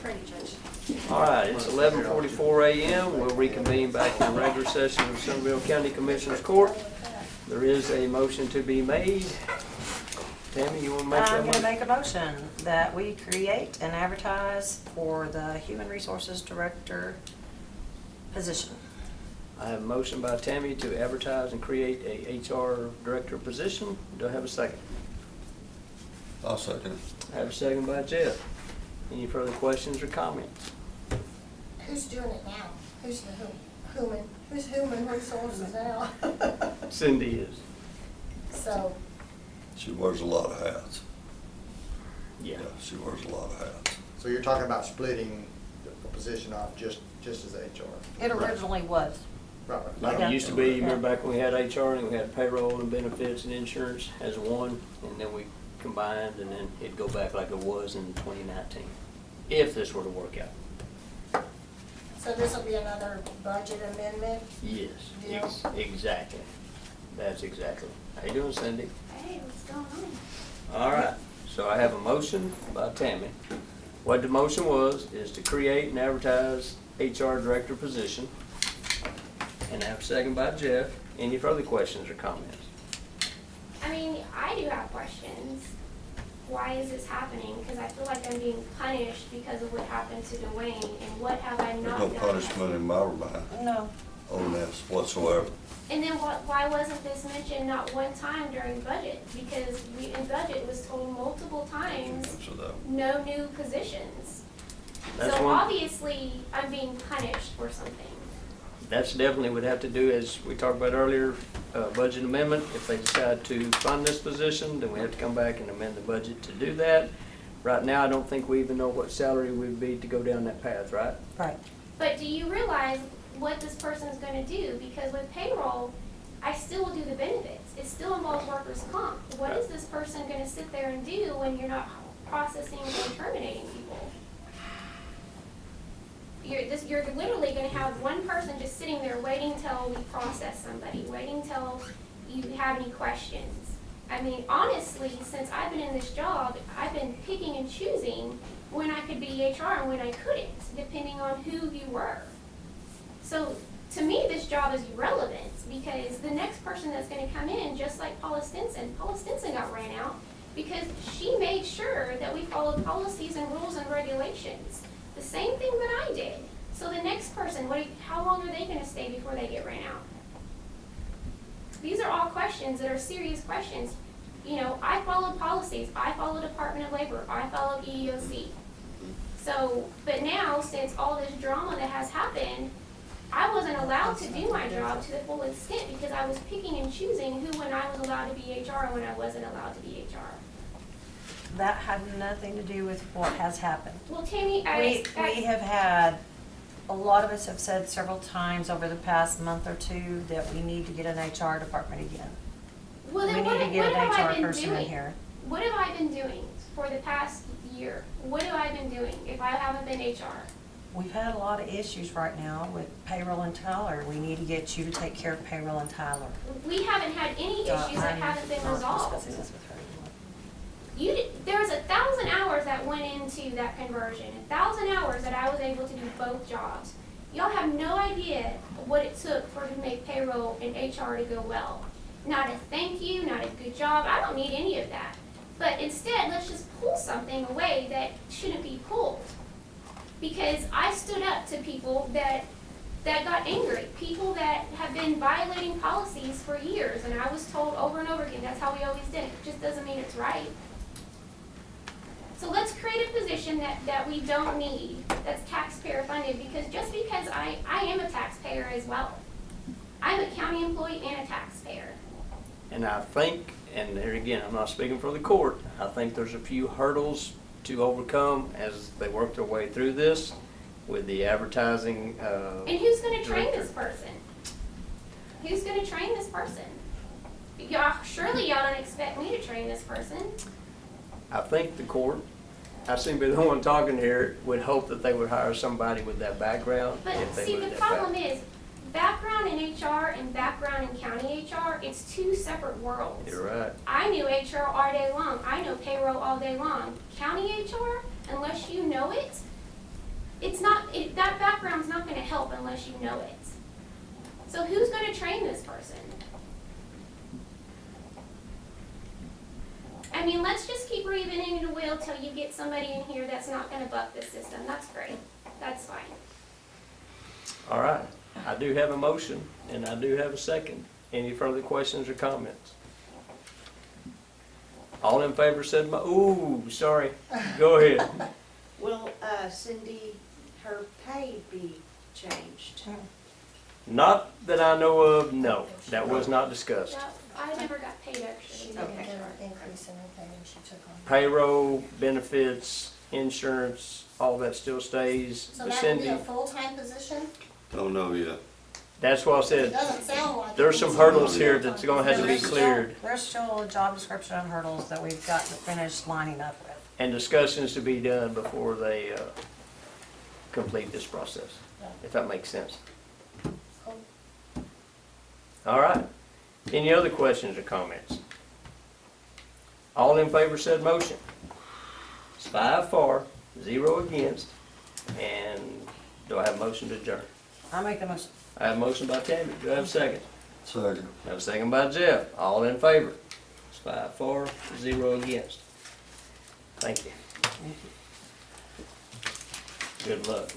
Pretty Judge. All right, it's 11:44 a.m. We'll reconvene back in the regular session of Somervell County Commissioners Court. There is a motion to be made. Tammy, you want to make that I'm going to motion? make a motion that we create and advertise for the Human Resources Director position. I have a motion by Tammy to advertise and create a HR director position. Do I have a second? I'll second. I have a second by Jeff. Any further questions or comments? Who's doing it now? Who's human resources now? Cindy is. So, She wears a lot of hats. Yeah. She wears a lot of hats. So you're talking about splitting the position off just as HR? It originally was. Right, right. Like Yeah. it used to be, you remember back when we had HR and we had payroll and benefits and insurance as one, and then we combined, and then it'd go back like it was in 2019, if this were to work out. so this will be another budget amendment? Yes, Yes. exactly. That's exactly. How you doing, Cindy? Hey, what's going on? All right, so I have a motion by Tammy. What the motion was is to create and advertise HR director position. And I have a second by Jeff. Any further questions or comments? I mean, I do have questions. Why is this happening? Because I feel like I'm being punished because of what happened to Dwayne, and what have I There's not no done? punishment in my behind No. on this whatsoever. And then why wasn't this mentioned not one time during budget? Because we, in budget, was told multiple times, So that, no new positions. That's So one- obviously, I'm being punished for something. That's definitely would have to do, as we talked about earlier, budget amendment. If they decide to fund this position, then we have to come back and amend the budget to do that. Right now, I don't think we even know what salary would be to go down that path, right? Right. But do you realize what this person is gonna do? Because with payroll, I still will do the benefits. It still involves workers' comp. What is this person gonna sit there and do when you're not processing or terminating people? You're literally gonna have one person just sitting there waiting till we process somebody, waiting till you have any questions. I mean, honestly, since I've been in this job, I've been picking and choosing when I could be HR and when I couldn't, depending on who you were. So, to me, this job is irrelevant, because the next person that's gonna come in, just like Paula Stinson got ran out because she made sure that we followed policies and rules and regulations. The same thing that I did. So the next person, how long are they gonna stay before they get ran out? These are all questions that are serious questions. You know, I followed policies, I followed Department of Labor, I followed EEOC. So, but now, since all this drama that has happened, I wasn't allowed to do my job to the full extent because I was picking and choosing who when I was allowed to be HR and when I wasn't allowed to be HR. That had nothing to do with what has happened. Well, Tammy, We have had, a lot of us have said several times over the past month or two that we need to get an HR department again. well, We then need what to get have I an HR been person in doing? here. What have I been doing for the past year? What have I been doing if I haven't been HR? We've had a lot of issues right now with payroll and Tyler. We need to get you to take care of payroll and Tyler. We haven't had any issues that I'm haven't been not resolved. discussing this with her anymore. There was 1,000 hours that went into that conversion, 1,000 hours that I was able to do both jobs. Y'all have no idea what it took for to make payroll and HR to go well. Not a thank you, not a good job. I don't need any of that. But instead, let's just pull something away that shouldn't be pulled. Because I stood up to people that got angry, people that have been violating policies for years, and I was told over and over again, that's how we always did it. It just doesn't mean it's right. So let's create a position that we don't need, that's taxpayer funded, because just because I am a taxpayer as well. I'm a county employee and a taxpayer. And I think, and there again, I'm not speaking for the court, I think there's a few hurdles to overcome as they work their way through this with the advertising. And who's gonna train director. this person? Who's gonna train this person? Surely y'all don't expect me to train this person. I think the court, I seem to be the one talking here, would hope that they would hire somebody with that background. But if they see, moved the that problem fast. is, background in HR and background in county HR, it's two separate worlds. You're right. I knew HR all day long. I know payroll all day long. County HR, unless you know it, unless you know it. So who's gonna train this person? I mean, let's just keep reinventing the wheel till you get somebody in here that's not gonna buck the system. That's great. That's fine. All right, I do have a motion, and I do have a second. Any further questions or comments? All in favor said, ooh, sorry, go ahead. Will Cindy, her pay be changed? Not that I know of, no, that was not discussed. That- I never got paid extra. She didn't get an increase in her pay when she took on. Payroll, benefits, insurance, all that still stays. So But that would be Cindy, a full-time position? Don't know yet. that's what I It said. doesn't sound like it. There's some It's a hurdles here full-time that's gonna have to be There's still- cleared, There's still a job description and hurdles that we've got to finish lining up with. and discussions to be done before they complete this process, if that makes sense. Cool. All right. Any other questions or comments? All in favor said motion. It's 5 for, 0 against, and do I have a motion to adjourn? I make the motion. I have a motion by Tammy. Do I have a second? Second. I have a second by Jeff. All in favor? It's 5 for, 0 against. Thank you. Good luck.